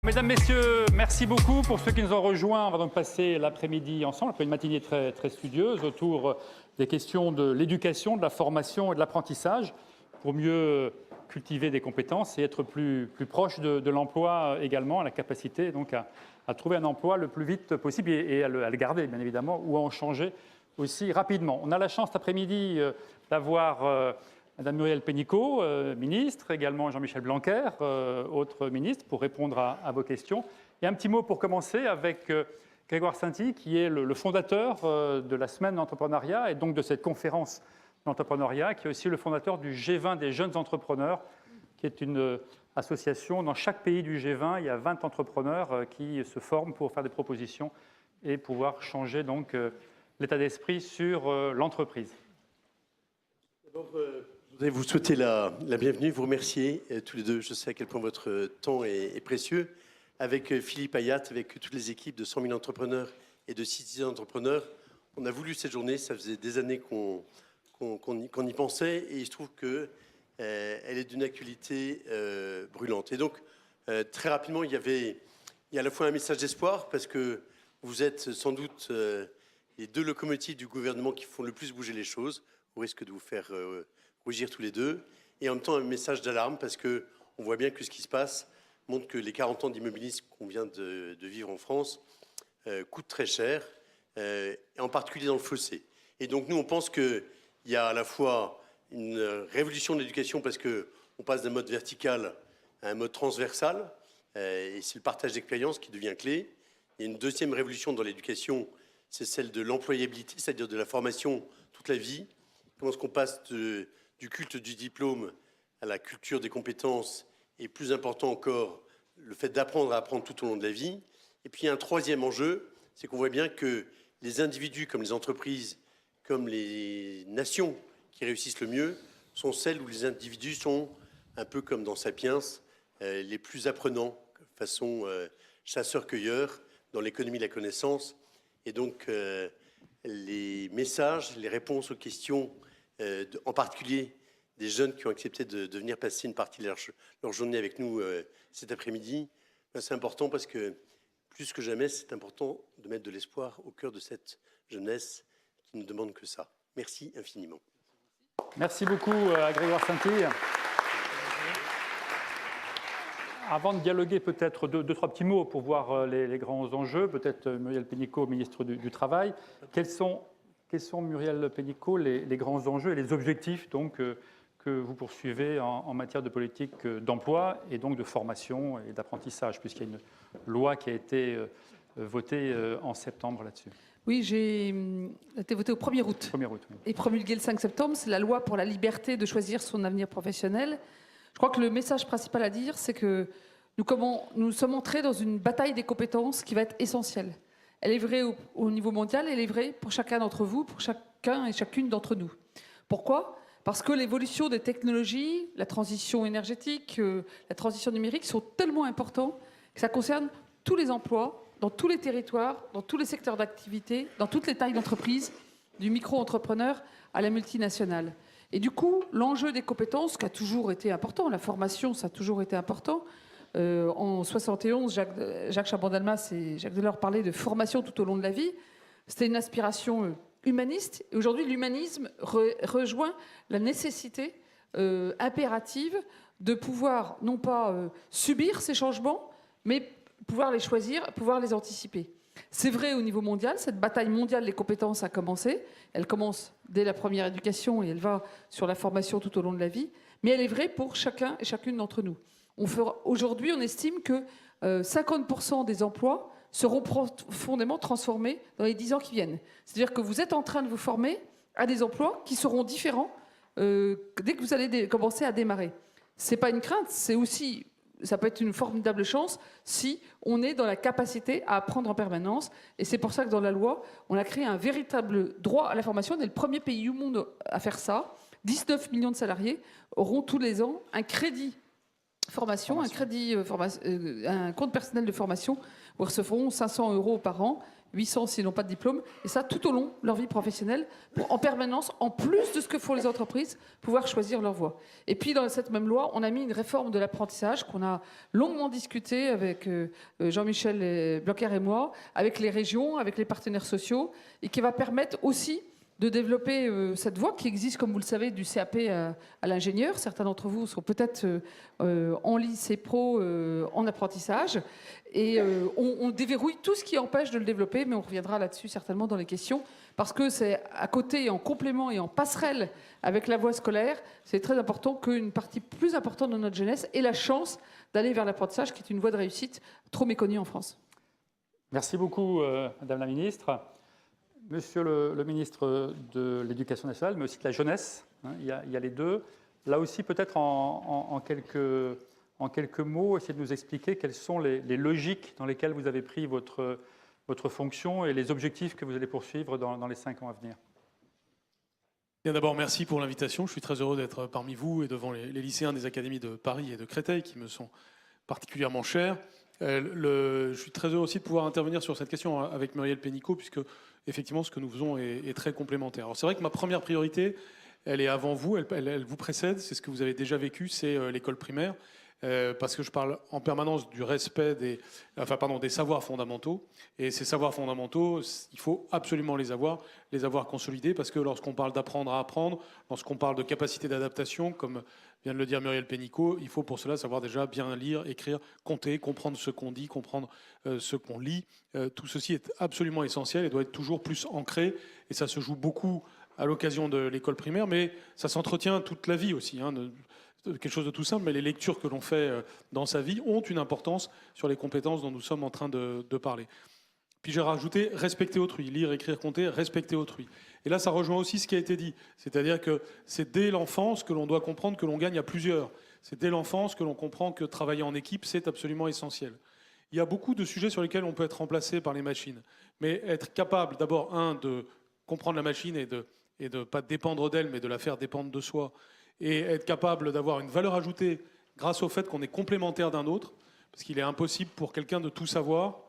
Mesdames, Messieurs, merci beaucoup. Pour ceux qui nous ont rejoints, on va donc passer l'après-midi ensemble, après une matinée très, très studieuse, autour des questions de l'éducation, de la formation et de l'apprentissage, pour mieux cultiver des compétences et être plus proche de l'emploi également, la capacité donc à trouver un emploi le plus vite possible et à le garder, bien évidemment, ou à en changer aussi rapidement. On a la chance cet après-midi d'avoir Madame Muriel Pénicaud, ministre, également Jean-Michel Blanquer, autre ministre, pour répondre à vos questions. Et un petit mot pour commencer avec Grégoire Sainty, qui est le fondateur de la Semaine d'entrepreneuriat et donc de cette conférence d'entrepreneuriat, qui est aussi le fondateur du G20 des jeunes entrepreneurs, qui est une association. Dans chaque pays du G20, il y a 20 entrepreneurs qui se forment pour faire des propositions et pouvoir changer donc l'état d'esprit sur l'entreprise. D'abord, je voudrais vous souhaiter la bienvenue, vous remercier tous les deux. Je sais à quel point votre temps est précieux. Avec Philippe Ayat, avec toutes les équipes de 100 000 entrepreneurs et de Citizen Entrepreneurs, on a voulu cette journée. Ça faisait des années qu'on y pensait et il se trouve qu'elle est d'une actualité brûlante. Et donc, très rapidement, il y a à la fois un message d'espoir parce que vous êtes sans doute les deux locomotives du gouvernement qui font le plus bouger les choses, au risque de vous faire rougir tous les deux, et en même temps un message d'alarme parce qu'on voit bien que ce qui se passe montre que les 40 ans d'immobilisme qu'on vient de vivre en France coûtent très cher, et en particulier dans le fossé. Et donc nous, on pense qu'il y a à la fois une révolution de l'éducation parce qu'on passe d'un mode vertical à un mode transversal, et c'est le partage d'expérience qui devient clé. Il y a une deuxième révolution dans l'éducation, c'est celle de l'employabilité, c'est-à-dire de la formation toute la vie. Comment est-ce qu'on passe du culte du diplôme à la culture des compétences et plus important encore, le fait d'apprendre à apprendre tout au long de la vie. Et puis il y a un troisième enjeu, c'est qu'on voit bien que les individus comme les entreprises, comme les nations qui réussissent le mieux, sont celles où les individus sont un peu comme dans Sapiens, les plus apprenants, façon chasseurs-cueilleurs dans l'économie de la connaissance. Et donc les messages, les réponses aux questions, en particulier des jeunes qui ont accepté de venir passer une partie de leur journée avec nous cet après-midi, c'est important parce que plus que jamais, c'est important de mettre de l'espoir au cœur de cette jeunesse qui ne demande que ça. Merci infiniment. Merci beaucoup à Grégoire Sainty. Avant de dialoguer, peut-être deux, trois petits mots pour voir les grands enjeux. Peut-être Muriel Pénicaud, ministre du Travail. Quels sont Muriel Pénicaud, les grands enjeux et les objectifs donc, que vous poursuivez en matière de politique d'emploi et donc de formation et d'apprentissage, puisqu'il y a une loi qui a été votée en septembre là-dessus? Oui, j'ai été votée au 1er août. 1er août, oui. Et promulguée le 5 septembre, c'est la loi pour la liberté de choisir son avenir professionnel. Je crois que le message principal à dire, c'est que nous sommes entrés dans une bataille des compétences qui va être essentielle. Elle est vraie au niveau mondial, elle est vraie pour chacun d'entre vous, pour chacun et chacune d'entre nous. Pourquoi ? Parce que l'évolution des technologies, la transition énergétique, la transition numérique sont tellement importants que ça concerne tous les emplois, dans tous les territoires, dans tous les secteurs d'activité, dans toutes les tailles d'entreprise, du micro-entrepreneur à la multinationale. Et du coup, l'enjeu des compétences, qui a toujours été important, la formation, ça a toujours été important. En 71, Jacques Chaban-Delmas et Jacques Delors parlaient de formation tout au long de la vie. C'était une aspiration humaniste. Et aujourd'hui, l'humanisme rejoint la nécessité impérative de pouvoir, non pas subir ces changements, mais pouvoir les choisir, pouvoir les anticiper. C'est vrai au niveau mondial, cette bataille mondiale des compétences a commencé. Elle commence dès la première éducation et elle va sur la formation tout au long de la vie. Mais elle est vraie pour chacun et chacune d'entre nous. Aujourd'hui, on estime que 50% des emplois seront profondément transformés dans les 10 ans qui viennent. C'est-à-dire que vous êtes en train de vous former à des emplois qui seront différents dès que vous allez commencer à démarrer. Ce n'est pas une crainte, c'est aussi... Ça peut être une formidable chance si on est dans la capacité à apprendre en permanence. Et c'est pour ça que dans la loi, on a créé un véritable droit à la formation. On est le premier pays au monde à faire ça. 19 millions de salariés auront tous les ans un crédit formation, un un compte personnel de formation où ils recevront 500 € par an, 800 s'ils n'ont pas de diplôme, et ça tout au long de leur vie professionnelle, pour en permanence, en plus de ce que font les entreprises, pouvoir choisir leur voie. Et puis dans cette même loi, on a mis une réforme de l'apprentissage qu'on a longuement discuté avec Jean-Michel Blanquer et moi, avec les régions, avec les partenaires sociaux, et qui va permettre aussi de développer cette voie qui existe, comme vous le savez, du CAP à l'ingénieur. Certains d'entre vous sont peut-être en lycée pro en apprentissage. Et on déverrouille tout ce qui empêche de le développer, mais on reviendra là-dessus certainement dans les questions, parce que c'est à côté, en complément et en passerelle avec la voie scolaire, c'est très important qu'une partie plus importante de notre jeunesse ait la chance d'aller vers l'apprentissage, qui est une voie de réussite trop méconnue en France. Merci beaucoup, Madame la Ministre. Monsieur le ministre de l'Éducation nationale, mais aussi de la jeunesse, hein, il y a les deux. Là aussi, peut-être en quelques mots, essayez de nous expliquer quelles sont les logiques dans lesquelles vous avez pris votre fonction et les objectifs que vous allez poursuivre dans les 5 ans à venir. Bien, d'abord, merci pour l'invitation. Je suis très heureux d'être parmi vous et devant les lycéens des académies de Paris et de Créteil qui me sont particulièrement chers. Je suis très heureux aussi de pouvoir intervenir sur cette question avec Muriel Pénicaud, puisque effectivement ce que nous faisons est très complémentaire. Alors c'est vrai que ma première priorité, elle est avant vous, elle vous précède, c'est ce que vous avez déjà vécu, c'est l'école primaire, parce que je parle en permanence du respect des savoirs fondamentaux. Et ces savoirs fondamentaux, il faut absolument les avoir consolidés, parce que lorsqu'on parle d'apprendre à apprendre, lorsqu'on parle de capacité d'adaptation, comme vient de le dire Muriel Pénicaud, il faut pour cela savoir déjà bien lire, écrire, compter, comprendre ce qu'on dit, comprendre ce qu'on lit. Tout ceci est absolument essentiel et doit être toujours plus ancré. Et ça se joue beaucoup à l'occasion de l'école primaire, mais ça s'entretient toute la vie aussi. Quelque chose de tout simple, mais les lectures que l'on fait dans sa vie ont une importance sur les compétences dont nous sommes en train de parler. Puis j'ai rajouté respecter autrui, lire, écrire, compter, respecter autrui. Et là, ça rejoint aussi ce qui a été dit. C'est-à-dire que c'est dès l'enfance que l'on doit comprendre que l'on gagne à plusieurs. C'est dès l'enfance que l'on comprend que travailler en équipe, c'est absolument essentiel. Il y a beaucoup de sujets sur lesquels on peut être remplacé par les machines. Mais être capable, d'abord, de comprendre la machine et de pas dépendre d'elle, mais de la faire dépendre de soi. Et être capable d'avoir une valeur ajoutée grâce au fait qu'on est complémentaire d'un autre. Parce qu'il est impossible pour quelqu'un de tout savoir,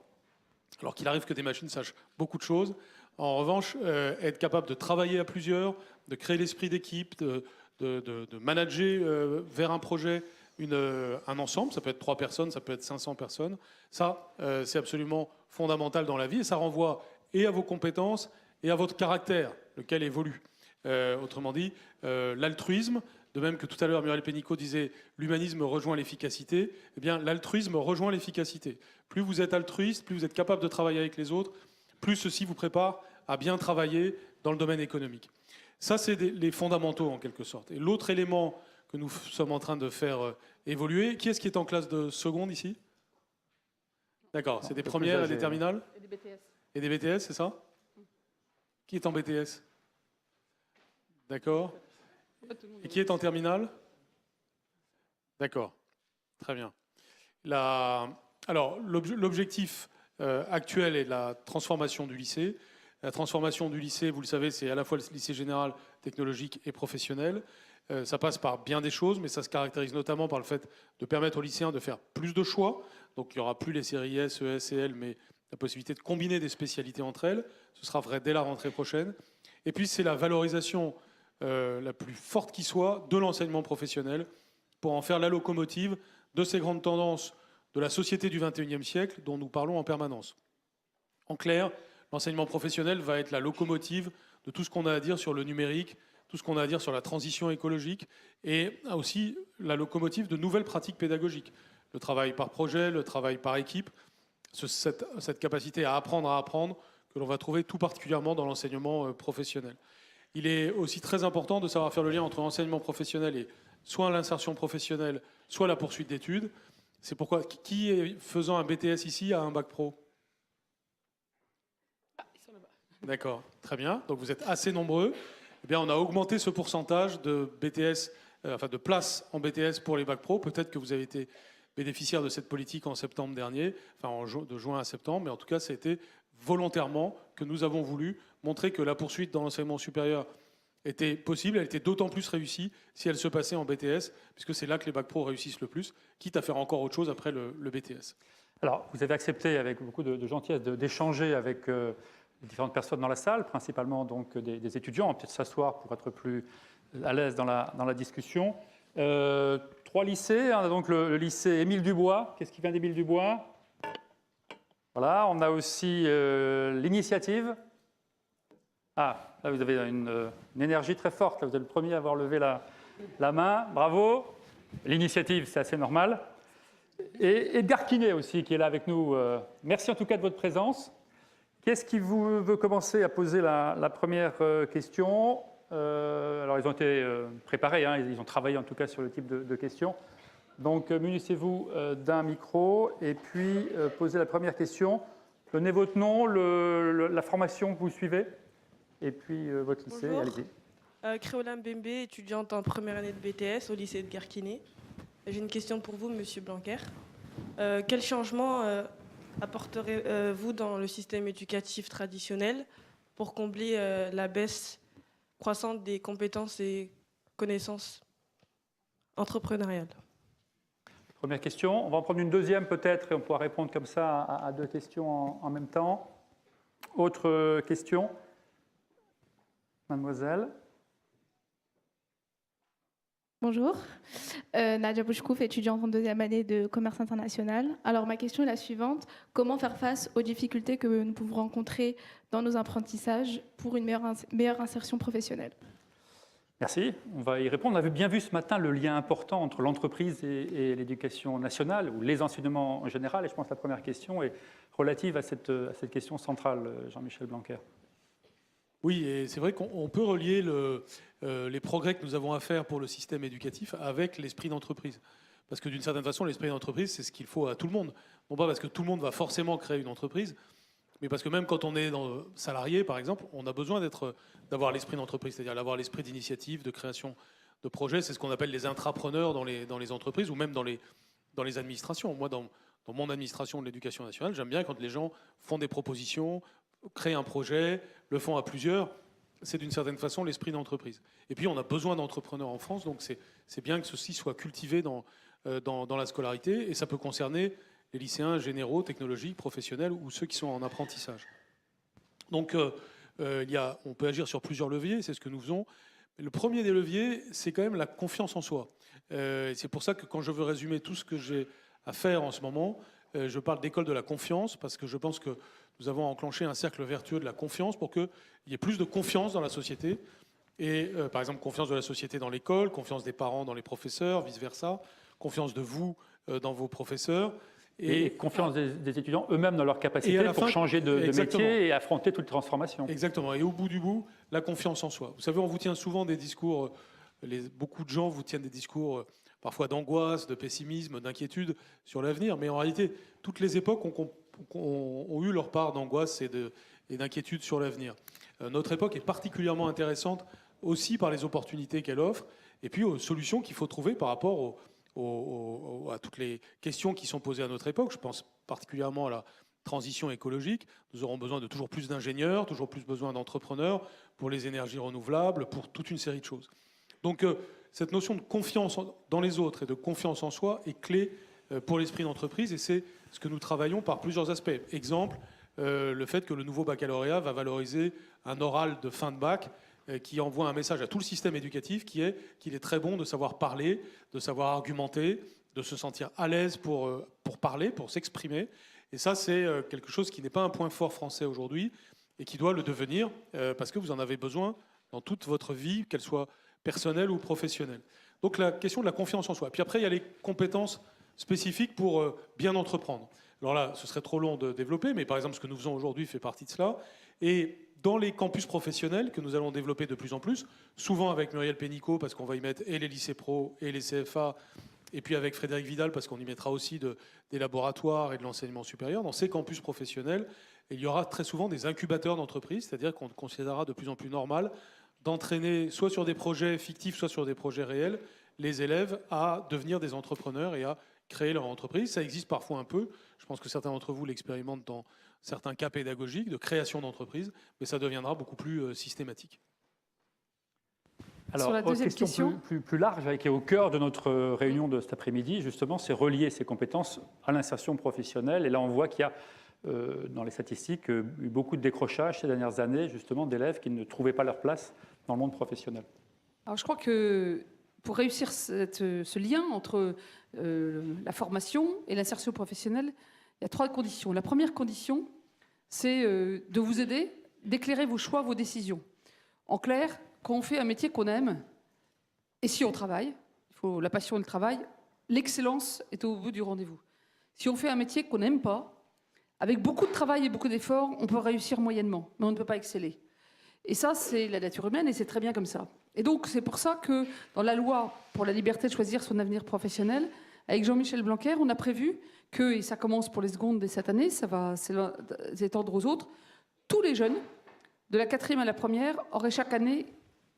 alors qu'il arrive que des machines sachent beaucoup de choses. En revanche, être capable de travailler à plusieurs, de créer l'esprit d'équipe, de manager vers un projet un ensemble, ça peut être 3 personnes, ça peut être 500 personnes, ça, c'est absolument fondamental dans la vie et ça renvoie et à vos compétences et à votre caractère, lequel évolue. Autrement dit, l'altruisme, de même que tout à l'heure Muriel Pénicaud disait l'humanisme rejoint l'efficacité, eh bien l'altruisme rejoint l'efficacité. Plus vous êtes altruiste, plus vous êtes capable de travailler avec les autres, plus ceci vous prépare à bien travailler dans le domaine économique. Ça, c'est les fondamentaux en quelque sorte. Et l'autre élément que nous sommes en train de faire évoluer, qui est-ce qui est en classe de seconde ici? D'accord, c'est des premières et des terminales? Et des BTS. Et des BTS, c'est ça? Qui est en BTS? D'accord. Et qui est en terminale? D'accord, très bien. Alors, l'objectif actuel est la transformation du lycée. La transformation du lycée, vous le savez, c'est à la fois le lycée général, technologique et professionnel. Ça passe par bien des choses, mais ça se caractérise notamment par le fait de permettre aux lycéens de faire plus de choix. Donc il n'y aura plus les séries S, ES et L, mais la possibilité de combiner des spécialités entre elles. Ce sera vrai dès la rentrée prochaine. Et puis c'est la valorisation la plus forte qui soit de l'enseignement professionnel pour en faire la locomotive de ces grandes tendances de la société du XXIe siècle dont nous parlons en permanence. En clair, l'enseignement professionnel va être la locomotive de tout ce qu'on a à dire sur le numérique, tout ce qu'on a à dire sur la transition écologique et aussi la locomotive de nouvelles pratiques pédagogiques. Le travail par projet, le travail par équipe, cette capacité à apprendre que l'on va trouver tout particulièrement dans l'enseignement professionnel. Il est aussi très important de savoir faire le lien entre l'enseignement professionnel et soit l'insertion professionnelle, soit la poursuite d'études. C'est pourquoi, qui est faisant un BTS ici a un bac pro? D'accord, très bien. Donc vous êtes assez nombreux. Eh bien, on a augmenté ce pourcentage de BTS, de places en BTS pour les bacs pro. Peut-être que vous avez été bénéficiaire de cette politique en septembre dernier, de juin à septembre, mais en tout cas, ça a été volontairement que nous avons voulu montrer que la poursuite dans l'enseignement supérieur était possible, elle était d'autant plus réussie si elle se passait en BTS, puisque c'est là que les bacs pro réussissent le plus, quitte à faire encore autre chose après le BTS. Alors, vous avez accepté avec beaucoup de gentillesse d'échanger avec les différentes personnes dans la salle, principalement donc des étudiants. On va peut-être s'asseoir pour être plus à l'aise dans la discussion. 3 lycées. On a donc le lycée Émile Dubois. Qu'est-ce qui vient d'Émile Dubois? Voilà. On a aussi l'initiative. Ah, là, vous avez une énergie très forte. Là, vous êtes le premier à avoir levé la main. Bravo. L'initiative, c'est assez normal. Et Edgar Quinet aussi, qui est là avec nous. Merci en tout cas de votre présence. Qu'est-ce qui vous veut commencer à poser la première question? Alors, ils ont été préparés, hein, ils ont travaillé en tout cas sur le type de questions. Donc, munissez-vous d'un micro et puis posez la première question. Donnez votre nom, la formation que vous suivez et puis votre lycée. Allez-y. Créola Mbembe, étudiante en première année de BTS au lycée Edgar Quinet. J'ai une question pour vous, Monsieur Blanquer. Quel changement apporterez-vous dans le système éducatif traditionnel pour combler la baisse croissante des compétences et connaissances entrepreneuriales? Première question. On va en prendre une deuxième peut-être et on pourra répondre comme ça à 2 questions en même temps. Autre question? Mademoiselle. Bonjour, Nadia Bouchkouf, étudiante en 2e année de commerce international. Alors ma question est la suivante, comment faire face aux difficultés que nous pouvons rencontrer dans nos apprentissages pour une meilleure insertion professionnelle? Merci, on va y répondre. On avait bien vu ce matin le lien important entre l'entreprise et l'éducation nationale, ou les enseignements en général, et je pense que la première question est relative à cette question centrale, Jean-Michel Blanquer. Oui, et c'est vrai qu'on peut relier les progrès que nous avons à faire pour le système éducatif avec l'esprit d'entreprise. Parce que d'une certaine façon, l'esprit d'entreprise, c'est ce qu'il faut à tout le monde. Non pas parce que tout le monde va forcément créer une entreprise, mais parce que même quand on est salarié, par exemple, on a besoin d'avoir l'esprit d'entreprise, c'est-à-dire d'avoir l'esprit d'initiative, de création de projet. C'est ce qu'on appelle les intrapreneurs dans les entreprises ou même dans les administrations. Moi, dans mon administration de l'éducation nationale, j'aime bien quand les gens font des propositions, créent un projet, le font à plusieurs. C'est d'une certaine façon l'esprit d'entreprise. Et puis, on a besoin d'entrepreneurs en France, donc c'est bien que ceci soit cultivé dans la scolarité, et ça peut concerner les lycéens généraux, technologiques, professionnels ou ceux qui sont en apprentissage. Donc, on peut agir sur plusieurs leviers, c'est ce que nous faisons. Le premier des leviers, c'est quand même la confiance en soi. C'est pour ça que quand je veux résumer tout ce que j'ai à faire en ce moment, je parle d'école de la confiance, parce que je pense que nous avons enclenché un cercle vertueux de la confiance pour qu'il y ait plus de confiance dans la société. Et par exemple, confiance de la société dans l'école, confiance des parents dans les professeurs, vice-versa, confiance de vous dans vos professeurs. Et confiance des étudiants eux-mêmes dans leur capacité pour changer de métier et affronter toute transformation. Exactement. Et au bout du bout, la confiance en soi. Vous savez, on vous tient souvent des discours, beaucoup de gens vous tiennent des discours parfois d'angoisse, de pessimisme, d'inquiétude sur l'avenir. Mais en réalité, toutes les époques ont eu leur part d'angoisse et d'inquiétude sur l'avenir. Notre époque est particulièrement intéressante aussi par les opportunités qu'elle offre et puis aux solutions qu'il faut trouver par rapport à toutes les questions qui sont posées à notre époque. Je pense particulièrement à la transition écologique. Nous aurons besoin de toujours plus d'ingénieurs, toujours plus besoin d'entrepreneurs pour les énergies renouvelables, pour toute une série de choses. Donc cette notion de confiance dans les autres et de confiance en soi est clé pour l'esprit d'entreprise et c'est ce que nous travaillons par plusieurs aspects. Exemple, le fait que le nouveau baccalauréat va valoriser un oral de fin de bac qui envoie un message à tout le système éducatif qui est qu'il est très bon de savoir parler, de savoir argumenter, de se sentir à l'aise pour parler, pour s'exprimer. Et ça, c'est quelque chose qui n'est pas un point fort français aujourd'hui et qui doit le devenir parce que vous en avez besoin dans toute votre vie, qu'elle soit personnelle ou professionnelle. Donc la question de la confiance en soi. Puis après, il y a les compétences spécifiques pour bien entreprendre. Alors là, ce serait trop long de développer, mais par exemple, ce que nous faisons aujourd'hui fait partie de cela. Et dans les campus professionnels que nous allons développer de plus en plus, souvent avec Muriel Pénicaud, parce qu'on va y mettre et les lycées pro et les CFA, et puis avec Frédéric Vidal, parce qu'on y mettra aussi des laboratoires et de l'enseignement supérieur, dans ces campus professionnels, il y aura très souvent des incubateurs d'entreprises, c'est-à-dire qu'on considérera de plus en plus normal d'entraîner soit sur des projets fictifs, soit sur des projets réels, les élèves à devenir des entrepreneurs et à créer leur entreprise. Ça existe parfois un peu. Je pense que certains d'entre vous l'expérimentent dans certains cas pédagogiques de création d'entreprise, mais ça deviendra beaucoup plus systématique. Alors, la autre deuxième question. plus large, qui est au cœur de notre réunion de cet après-midi, justement, c'est relier ces compétences à l'insertion professionnelle. Et là, on voit qu'il y a, dans les statistiques, eu beaucoup de décrochage ces dernières années, justement, d'élèves qui ne trouvaient pas leur place dans le monde professionnel. Alors, je crois que pour réussir ce lien entre la formation et l'insertion professionnelle, il y a 3 conditions. La première condition, c'est de vous aider, d'éclairer vos choix, vos décisions. En clair, quand on fait un métier qu'on aime, et si on travaille, il faut la passion et le travail, l'excellence est au bout du rendez-vous. Si on fait un métier qu'on n'aime pas, avec beaucoup de travail et beaucoup d'efforts, on peut réussir moyennement, mais on ne peut pas exceller. Et ça, c'est la nature humaine et c'est très bien comme ça. Et donc, c'est pour ça que dans la loi pour la liberté de choisir son avenir professionnel, avec Jean-Michel Blanquer, on a prévu que, et ça commence pour les secondes dès cette année, ça va s'étendre aux autres, tous les jeunes, de la 4e à la 1re, auraient chaque année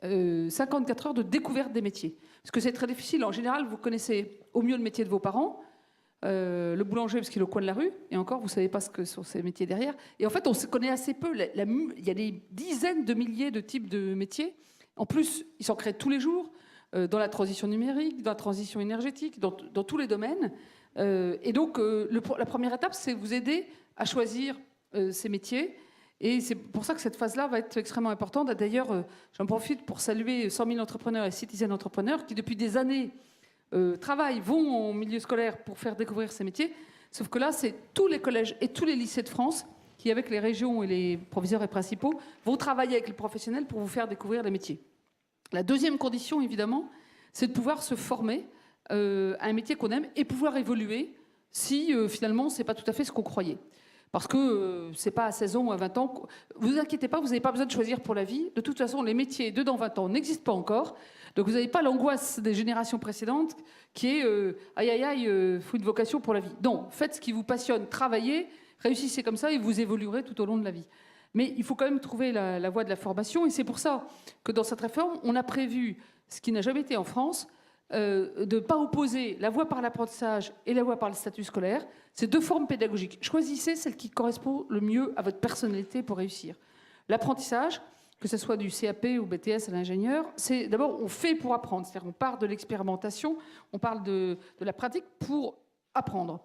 54 heures de découverte des métiers. Parce que c'est très difficile. En général, vous connaissez au mieux le métier de vos parents, le boulanger parce qu'il est au coin de la rue, et encore, vous ne savez pas ce que sont ces métiers derrière. Et en fait, on se connaît assez peu. Il y a des dizaines de milliers de types de métiers. En plus, ils s'en créent tous les jours, dans la transition numérique, dans la transition énergétique, dans tous les domaines. Et donc, la première étape, c'est vous aider à choisir ces métiers. Et c'est pour ça que cette phase-là va être extrêmement importante. D'ailleurs, j'en profite pour saluer 100 000 entrepreneurs et citizen entrepreneurs qui, depuis des années, travaillent, vont au milieu scolaire pour faire découvrir ces métiers. Sauf que là, c'est tous les collèges et tous les lycées de France qui, avec les régions et les proviseurs et principaux, vont travailler avec les professionnels pour vous faire découvrir les métiers. La deuxième condition, évidemment, c'est de pouvoir se former à un métier qu'on aime et pouvoir évoluer si, finalement, ce n'est pas tout à fait ce qu'on croyait. Parce que c'est pas à 16 ans ou à 20 ans. Vous inquiétez pas, vous n'avez pas besoin de choisir pour la vie. De toute façon, les métiers de dans 20 ans n'existent pas encore. Donc vous n'avez pas l'angoisse des générations précédentes qui est aïe aïe aïe, faut une vocation pour la vie. Non, faites ce qui vous passionne, travaillez, réussissez comme ça et vous évoluerez tout au long de la vie. Mais il faut quand même trouver la voie de la formation et c'est pour ça que dans cette réforme, on a prévu, ce qui n'a jamais été en France, de ne pas opposer la voie par l'apprentissage et la voie par le statut scolaire. C'est 2 formes pédagogiques. Choisissez celle qui correspond le mieux à votre personnalité pour réussir. L'apprentissage, que ce soit du CAP ou BTS à l'ingénieur, c'est d'abord on fait pour apprendre. C'est-à-dire on part de l'expérimentation, on parle de la pratique pour apprendre.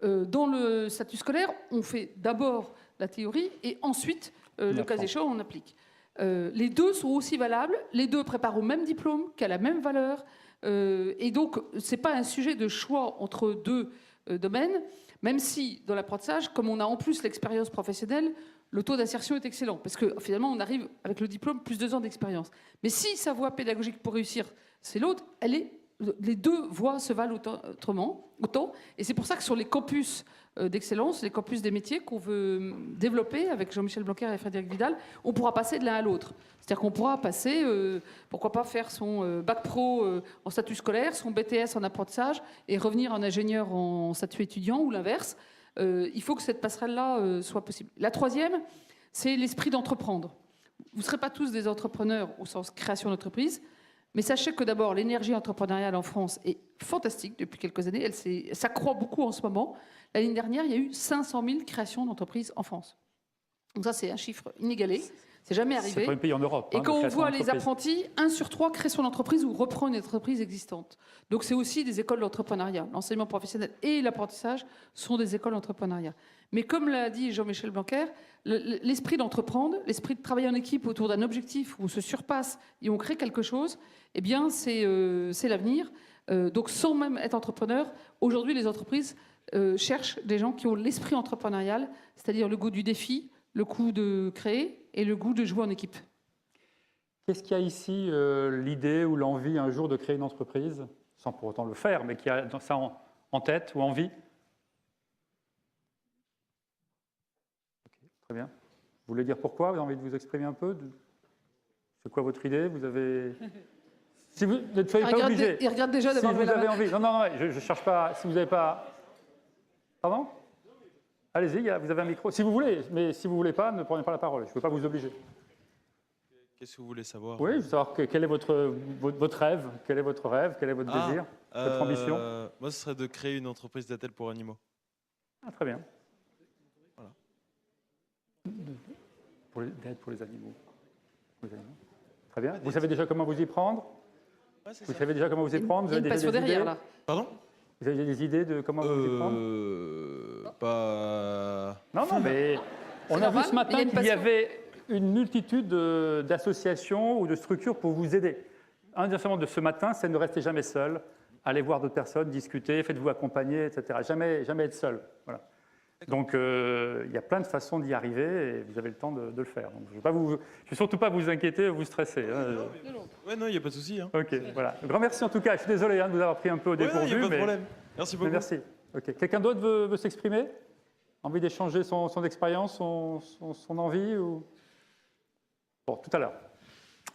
Dans le statut scolaire, on fait d'abord la théorie et ensuite, le cas échéant, on applique. Les 2 sont aussi valables, les 2 préparent au même diplôme, qui a la même valeur. Et donc, ce n'est pas un sujet de choix entre 2 domaines, même si, dans l'apprentissage, comme on a en plus l'expérience professionnelle, le taux d'insertion est excellent, parce que finalement, on arrive avec le diplôme plus 2 ans d'expérience. Mais si sa voie pédagogique pour réussir, c'est l'autre, les 2 voies se valent autant. Et c'est pour ça que sur les campus d'excellence, les campus des métiers qu'on veut développer avec Jean-Michel Blanquer et Frédéric Vidal, on pourra passer de l'un à l'autre. C'est-à-dire qu'on pourra passer, pourquoi pas faire son bac pro en statut scolaire, son BTS en apprentissage et revenir en ingénieur en statut étudiant ou l'inverse. Il faut que cette passerelle-là soit possible. La troisième, c'est l'esprit d'entreprendre. Vous ne serez pas tous des entrepreneurs au sens création d'entreprise, mais sachez que d'abord, l'énergie entrepreneuriale en France est fantastique depuis quelques années. Ça croît beaucoup en ce moment. L'année dernière, il y a eu 500 000 créations d'entreprises en France. Donc ça, c'est un chiffre inégalé. C'est jamais arrivé. C'est le premier pays en Europe. Et quand on voit les apprentis, 1 sur 3 crée son entreprise ou reprend une entreprise existante. Donc c'est aussi des écoles d'entrepreneuriat. L'enseignement professionnel et l'apprentissage sont des écoles d'entrepreneuriat. Mais comme l'a dit Jean-Michel Blanquer, l'esprit d'entreprendre, l'esprit de travailler en équipe autour d'un objectif où on se surpasse et on crée quelque chose, eh bien c'est l'avenir. Donc sans même être entrepreneur, aujourd'hui les entreprises cherchent des gens qui ont l'esprit entrepreneurial, c'est-à-dire le goût du défi, le goût de créer et le goût de jouer en équipe. Qu'est-ce qu'il y a ici, l'idée ou l'envie un jour de créer une entreprise, sans pour autant le faire, mais qui a ça en tête ou envie? Okay, très bien. Vous voulez dire pourquoi? Vous avez envie de vous exprimer un peu? C'est quoi votre idée? Vous avez... Si vous ne soyez pas obligé. Il regarde déjà d'avoir si vous avez envie. Non, je ne cherche pas. Si vous n'avez pas... Pardon? Allez-y, vous avez un micro. Si vous voulez, mais si vous ne voulez pas, ne prenez pas la parole. Je ne peux pas vous obliger. Qu'est-ce que vous voulez savoir? Oui, je veux savoir quel est votre rêve. Quel est votre rêve? Quel est votre désir? Votre ambition? Moi, ce serait de créer une entreprise d'attelle pour animaux. Ah, très bien. Voilà. D'aide pour les animaux. Très Très bien. Vous savez déjà comment vous y prendre? Ouais, c'est Vous ça. savez déjà comment vous y prendre? Il y a une passion derrière, là. Pardon? Vous avez des idées de comment vous y prendre? Pas. Non, non, mais on a vu normal, ce il y matin a une qu'il y passion. avait une multitude d'associations ou de structures pour vous aider. Un des enseignements de ce matin, c'est ne restez jamais seul. Allez voir d'autres personnes, discuter, faites-vous accompagner, etc. Jamais être seul. Voilà. Donc, il y a plein de façons d'y arriver et vous avez le temps de le faire. Donc, je ne vais surtout pas vous inquiéter ou vous stresser. Hein. Ouais, non, il n'y a pas de souci. Hein. Ok, voilà. Grand merci en tout cas. Je suis désolé de vous avoir pris un peu au Ouais, non, dépourvu. il n'y a pas de mais- problème. Merci mais beaucoup. merci. Ok. Quelqu'un d'autre veut s'exprimer? Envie d'échanger son expérience, son envie ou... Bon, tout à l'heure.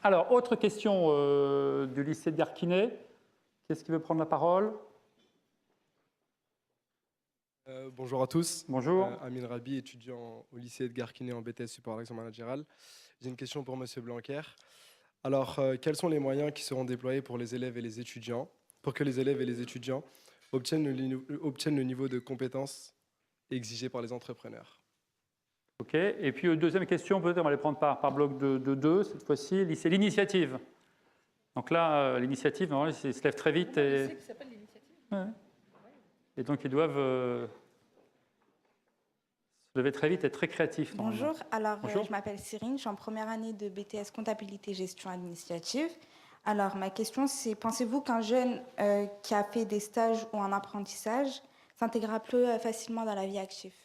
Alors, autre question du lycée de Garquinet. Qu'est-ce qui veut prendre la parole? Bonjour à tous. Bonjour. Amin Rabi, étudiant au lycée de Garquinet en BTS Support Action Managériale. J'ai une question pour Monsieur Blanquer. Alors, quels sont les moyens qui seront déployés pour les élèves et les étudiants, pour que les élèves et les étudiants obtiennent le niveau de compétences exigé par les entrepreneurs? Ok. Et puis, deuxième question, peut-être on va les prendre par bloc de deux, cette fois-ci. C'est l'initiative. Donc là, l'initiative, normalement, ils se lèvent très vite. Et... Ouais. Et donc, ils doivent se lever très vite et être très créatifs. normalement. Bonjour, alors Bonjour. je m'appelle Cyrine, je suis en première année de BTS Comptabilité Gestion Administrative. Alors ma question c'est, pensez-vous qu'un jeune qui a fait des stages ou un apprentissage s'intégrera plus facilement dans la vie active?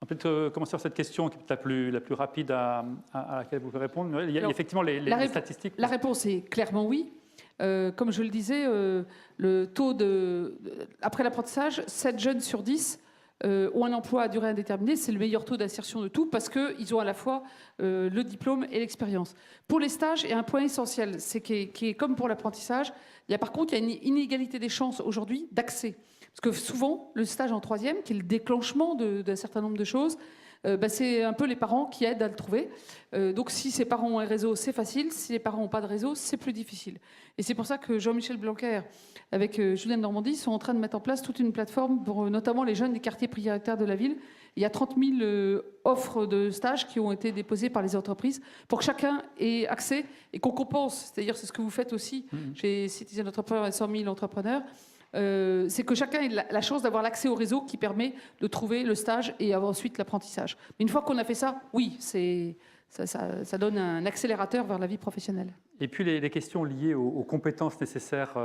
On peut peut-être commencer par cette question qui est peut-être la plus rapide à laquelle vous pouvez répondre. Il y a Alors, effectivement les la statistiques. La réponse est clairement oui. Comme je le disais, le taux après l'apprentissage, 7 jeunes sur 10 ont un emploi à durée indéterminée. C'est le meilleur taux d'insertion de tout parce qu'ils ont à la fois le diplôme et l'expérience. Pour les stages, il y a un point essentiel, c'est qui est comme pour l'apprentissage. Par contre, il y a une inégalité des chances aujourd'hui d'accès. Parce que souvent, le stage en troisième, qui est le déclenchement d'un certain nombre de choses, c'est un peu les parents qui aident à le trouver. Donc si ces parents ont un réseau, c'est facile. Si les parents n'ont pas de réseau, c'est plus difficile. Et c'est pour ça que Jean-Michel Blanquer, avec Julien de Normandie, sont en train de mettre en place toute une plateforme pour notamment les jeunes des quartiers prioritaires de la ville. Il y a 30 000 offres de stages qui ont été déposées par les entreprises pour que chacun ait accès et qu'on compense. C'est-à-dire, c'est ce que vous faites aussi chez Citizen Entrepreneur et 100 000 entrepreneurs. C'est que chacun ait la chance d'avoir l'accès au réseau qui permet de trouver le stage et ensuite l'apprentissage. Mais une fois qu'on a fait ça, oui, ça donne un accélérateur vers la vie professionnelle. Et puis les questions liées aux compétences nécessaires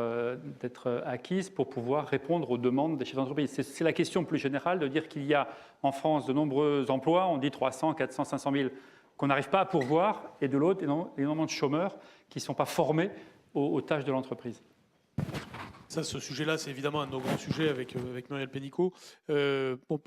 d'être acquises pour pouvoir répondre aux demandes des chefs d'entreprise. C'est la question plus générale de dire qu'il y a en France de nombreux emplois, on dit 300, 400, 500 000, qu'on n'arrive pas à pourvoir, et de l'autre, énormément de chômeurs qui ne sont pas formés aux tâches de l'entreprise. Ça, ce sujet-là, c'est évidemment un de nos grands sujets avec Muriel Pénicaud.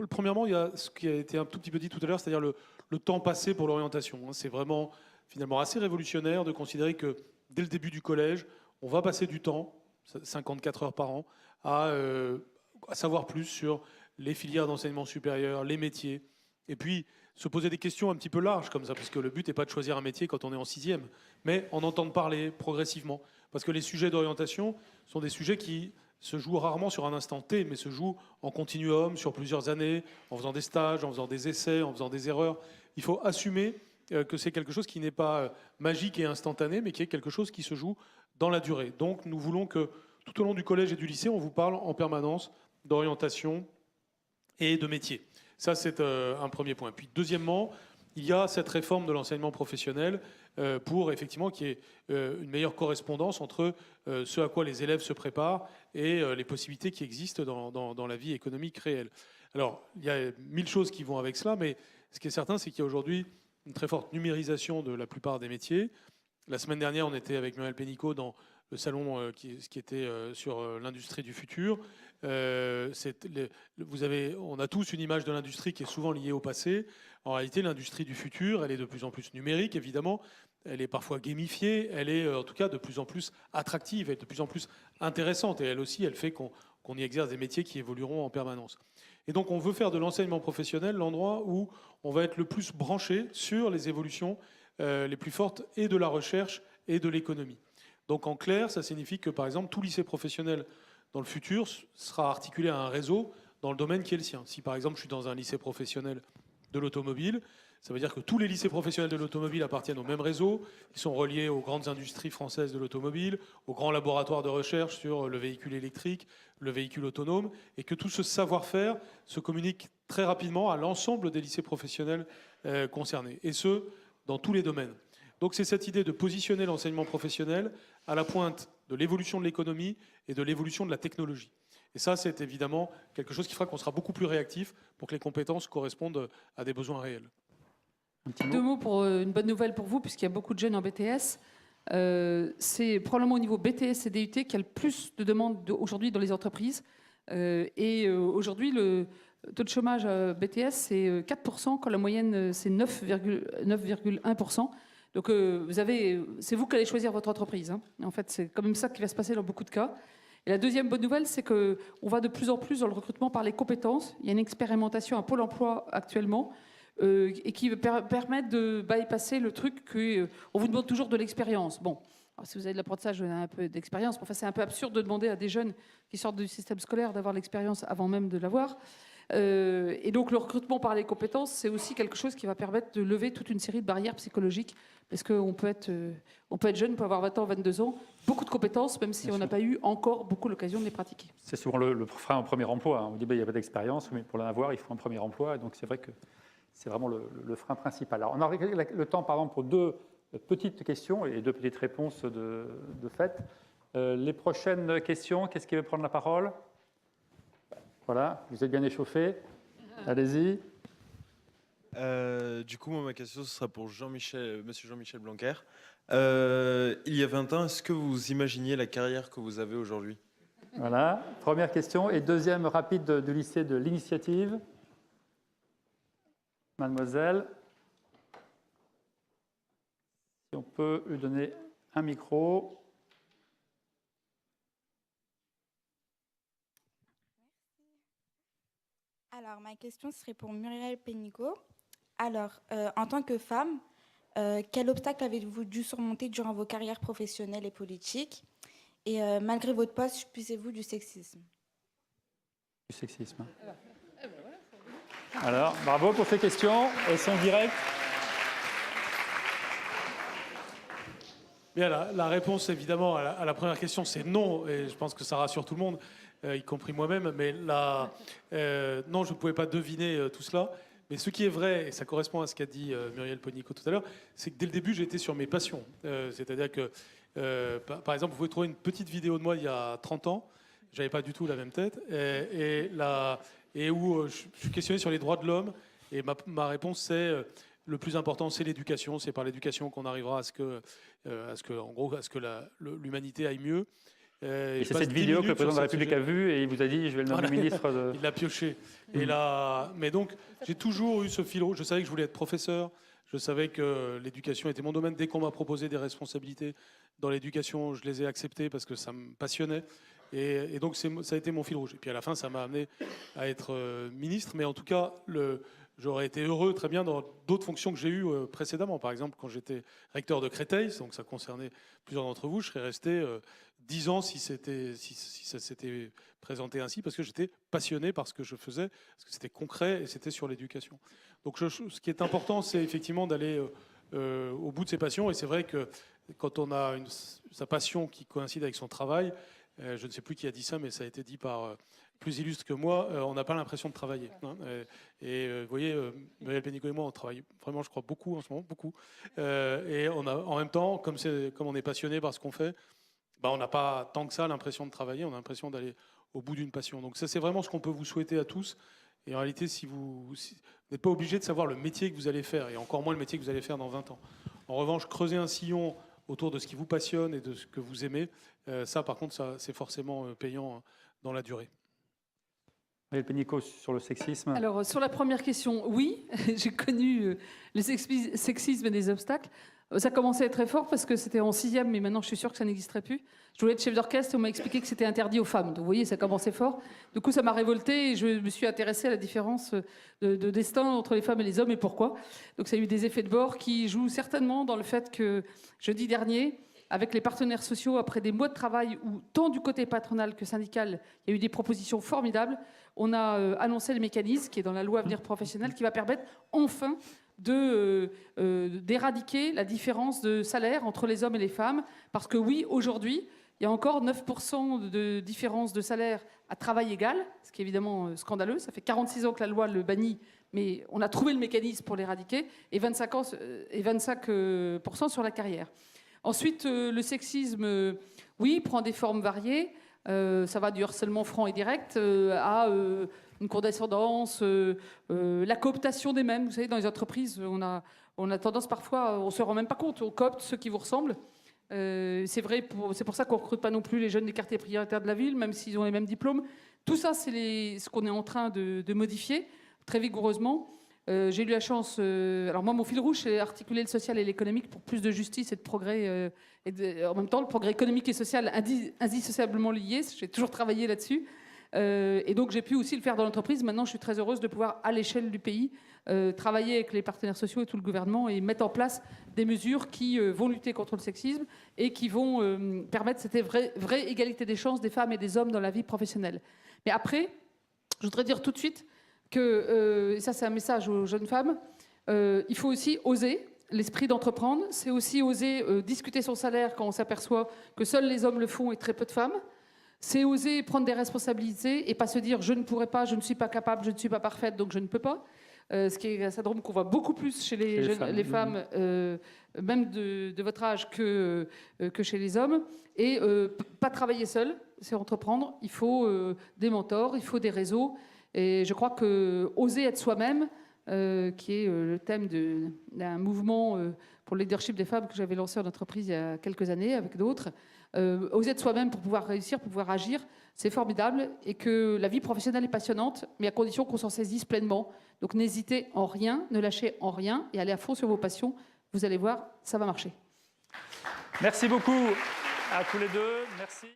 Premièrement, il y a ce qui a été un tout petit peu dit tout à l'heure, c'est-à-dire le temps passé pour l'orientation. C'est vraiment finalement assez révolutionnaire de considérer que dès le début du collège, on va passer du temps, 54 heures par an, à savoir plus sur les filières d'enseignement supérieur, les métiers, et puis se poser des questions un petit peu larges comme ça, parce que le but n'est pas de choisir un métier quand on est en sixième, mais en entendre parler progressivement. Parce que les sujets d'orientation sont des sujets qui se jouent rarement sur un instant T, mais se jouent en continuum, sur plusieurs années, en faisant des stages, en faisant des essais, en faisant des erreurs. Il faut assumer que c'est quelque chose qui n'est pas magique et instantané, mais qui est quelque chose qui se joue dans la durée. Donc nous voulons que tout au long du collège et du lycée, on vous parle en permanence d'orientation et de métier. Ça, c'est un premier point. Puis deuxièmement, il y a cette réforme de l'enseignement professionnel pour effectivement qu'il y ait une meilleure correspondance entre ce à quoi les élèves se préparent et les possibilités qui existent dans la vie économique réelle. Alors, il y a 1000 choses qui vont avec cela, mais ce qui est certain, c'est qu'il y a aujourd'hui une très forte numérisation de la plupart des métiers. La semaine dernière, on était avec Muriel Pénicaud dans le salon qui était sur l'industrie du futur. On a tous une image de l'industrie qui est souvent liée au passé. En réalité, l'industrie du futur, elle est de plus en plus numérique, évidemment. Elle est parfois gamifiée. Elle est en tout cas de plus en plus attractive et de plus en plus intéressante. Et elle aussi, elle fait qu'on y exerce des métiers qui évolueront en permanence. Et donc, on veut faire de l'enseignement professionnel l'endroit où on va être le plus branché sur les évolutions les plus fortes et de la recherche et de l'économie. Donc, en clair, ça signifie que, par exemple, tout lycée professionnel dans le futur sera articulé à un réseau dans le domaine qui est le sien. Si, par exemple, je suis dans un lycée professionnel de l'automobile. Ça veut dire que tous les lycées professionnels de l'automobile appartiennent au même réseau. Ils sont reliés aux grandes industries françaises de l'automobile, aux grands laboratoires de recherche sur le véhicule électrique, le véhicule autonome, et que tout ce savoir-faire se communique très rapidement à l'ensemble des lycées professionnels concernés, et ce, dans tous les domaines. Donc c'est cette idée de positionner l'enseignement professionnel à la pointe de l'évolution de l'économie et de l'évolution de la technologie. Et ça, c'est évidemment quelque chose qui fera qu'on sera beaucoup plus réactif pour que les compétences correspondent à des besoins réels. Deux mots pour une bonne nouvelle pour vous, puisqu'il y a beaucoup de jeunes en BTS. C'est probablement au niveau BTS et DUT qu'il y a le plus de demandes aujourd'hui dans les entreprises. Aujourd'hui, le taux de chômage BTS, c'est 4%, quand la moyenne, c'est 9,1%. Donc, c'est vous qui allez choisir votre entreprise. Hein. En fait, c'est quand même ça qui va se passer dans beaucoup de cas. Et la deuxième bonne nouvelle, c'est qu'on va de plus en plus dans le recrutement par les compétences. Il y a une expérimentation à Pôle emploi actuellement et qui va permettre de bypasser le truc qu'on vous demande toujours de l'expérience. Bon, alors si vous avez de l'apprentissage, vous avez un peu d'expérience. Enfin, c'est un peu absurde de demander à des jeunes qui sortent du système scolaire d'avoir l'expérience avant même de l'avoir. Et donc, le recrutement par les compétences, c'est aussi quelque chose qui va permettre de lever toute une série de barrières psychologiques. Parce qu'on peut être jeune, on peut avoir 20 ans, 22 ans, beaucoup de compétences, même si on n'a pas eu encore beaucoup l'occasion de les pratiquer. C'est souvent le frein au premier emploi. On dit il n'y a pas d'expérience, mais pour l'avoir, il faut un premier emploi. Et donc c'est vrai que c'est vraiment le frein principal. Alors, on a le temps, par exemple, pour deux petites questions et deux petites réponses de fait. Les prochaines questions, qu'est-ce qui veut prendre la parole? Voilà, vous êtes bien échauffés. Allez-y. Du coup, moi, ma question, ce sera pour Monsieur Jean-Michel Blanquer. Il y a 20 ans, est-ce que vous imaginiez la carrière que vous avez aujourd'hui? Voilà, première question. Et deuxième rapide du lycée de l'Initiative. Mademoiselle. Si on peut lui donner un micro. Alors, ma question serait pour Muriel Pénicaud. Alors, en tant que femme, quel obstacle avez-vous dû surmonter durant vos carrières professionnelles et politiques? Et malgré votre poste, subissez-vous du sexisme? Du sexisme. Alors, bravo pour ces questions. Elles sont directes. Bien, la réponse, évidemment, à la première question, c'est non. Et je pense que ça rassure tout le monde, y compris moi-même. Mais non, je ne pouvais pas deviner tout cela. Mais ce qui est vrai, et ça correspond à ce qu'a dit Muriel Pénicaud tout à l'heure, c'est que dès le début, j'ai été sur mes passions. C'est-à-dire que, par exemple, vous pouvez trouver une petite vidéo de moi il y a 30 ans. Je n'avais pas du tout la même tête. Et où je suis questionné sur les droits de l'homme. Et ma réponse, c'est le plus important, c'est l'éducation. C'est par l'éducation qu'on arrivera à ce que l'humanité aille mieux. Et c'est cette vidéo que le président de la République a vue et il vous a dit je vais le nommer ministre de... Il l'a pioché. Mais donc, j'ai toujours eu ce fil rouge. Je savais que je voulais être professeur. Je savais que l'éducation était mon domaine. Dès qu'on m'a proposé des responsabilités dans l'éducation, je les ai acceptées parce que ça me passionnait. Et donc, ça a été mon fil rouge. Et puis à la fin, ça m'a amené à être ministre. Mais en tout cas, j'aurais été heureux très bien dans d'autres fonctions que j'ai eues précédemment. Par exemple, quand j'étais recteur de Créteil, donc ça concernait plusieurs d'entre vous, je serais resté 10 ans si ça s'était présenté ainsi, parce que j'étais passionné par ce que je faisais, parce que c'était concret et c'était sur l'éducation. Donc ce qui est important, c'est effectivement d'aller au bout de ses passions. Et c'est vrai que quand on a sa passion qui coïncide avec son travail, je ne sais plus qui a dit ça, mais ça a été dit par plus illustre que moi, on n'a pas l'impression de travailler. Hein. Vous voyez, Muriel Pénicaud et moi, on travaille vraiment, je crois, beaucoup en ce moment, beaucoup. Et on a, en même temps, comme on est passionné par ce qu'on fait, on n'a pas tant que ça l'impression de travailler, on a l'impression d'aller au bout d'une passion. Donc ça, c'est vraiment ce qu'on peut vous souhaiter à tous. Et en réalité, si vous n'êtes pas obligé de savoir le métier que vous allez faire, et encore moins le métier que vous allez faire dans 20 ans. En revanche, creuser un sillon autour de ce qui vous passionne et de ce que vous aimez, ça, par contre, c'est forcément payant dans la durée. Muriel Pénicaud, sur le sexisme. Alors, sur la première question, oui, j'ai connu le sexisme et des obstacles. Ça commençait à être très fort parce que c'était en 6e, mais maintenant je suis sûre que ça n'existerait plus. Je voulais être chef d'orchestre et on m'a expliqué que c'était interdit aux femmes. Donc vous voyez, ça commençait fort. Du coup, ça m'a révoltée et je me suis intéressée à la différence de destin entre les femmes et les hommes et pourquoi. Donc ça a eu des effets de bord qui jouent certainement dans le fait que jeudi dernier, avec les partenaires sociaux, après des mois de travail où tant du côté patronal que syndical, il y a eu des propositions formidables, on a annoncé le mécanisme qui est dans la loi Avenir Professionnel qui va permettre enfin d'éradiquer la différence de salaire entre les hommes et les femmes. Parce que oui, aujourd'hui, il y a encore 9% de différence de salaire à travail égal, ce qui est évidemment scandaleux. Ça fait 46 ans que la loi le bannit, mais on a trouvé le mécanisme pour l'éradiquer, et 25% sur la carrière. Ensuite, le sexisme, oui, prend des formes variées. Ça va du harcèlement franc et direct à une condescendance, la cooptation des mêmes. Vous savez, dans les entreprises, on a tendance parfois, on ne se rend même pas compte, on coopte ceux qui vous ressemblent. C'est vrai, c'est pour ça qu'on ne recrute pas non plus les jeunes des quartiers prioritaires de la ville, même s'ils ont les mêmes diplômes. Tout ça, c'est ce qu'on est en train de modifier très vigoureusement. J'ai eu la chance... alors moi, mon fil rouge, c'est articuler le social et l'économique pour plus de justice et de progrès. En même temps, le progrès économique et social indissociablement liés. J'ai toujours travaillé là-dessus. Et donc, j'ai pu aussi le faire dans l'entreprise. Maintenant, je suis très heureuse de pouvoir, à l'échelle du pays, travailler avec les partenaires sociaux et tout le gouvernement et mettre en place des mesures qui vont lutter contre le sexisme et qui vont permettre cette vraie égalité des chances des femmes et des hommes dans la vie professionnelle. Mais après, je voudrais dire tout de suite que, et ça c'est un message aux jeunes femmes, il faut aussi oser l'esprit d'entreprendre. C'est aussi oser discuter son salaire quand on s'aperçoit que seuls les hommes le font et très peu de femmes. C'est oser prendre des responsabilités et pas se dire « je ne pourrai pas, je ne suis pas capable, je ne suis pas parfaite, donc je ne peux pas ». Ce qui est un syndrome qu'on voit beaucoup plus chez les femmes, même de votre âge, que chez les hommes. Et pas travailler seul, c'est entreprendre. Il faut des mentors, il faut des réseaux. Et je crois que oser être soi-même, qui est le thème d'un mouvement pour le leadership des femmes que j'avais lancé en entreprise il y a quelques années avec d'autres, oser être soi-même pour pouvoir réussir, pour pouvoir agir, c'est formidable, et que la vie professionnelle est passionnante, mais à condition qu'on s'en saisisse pleinement. Donc n'hésitez en rien, ne lâchez en rien et allez à fond sur vos passions. Vous allez voir, ça va marcher. Merci beaucoup à tous les deux. Merci.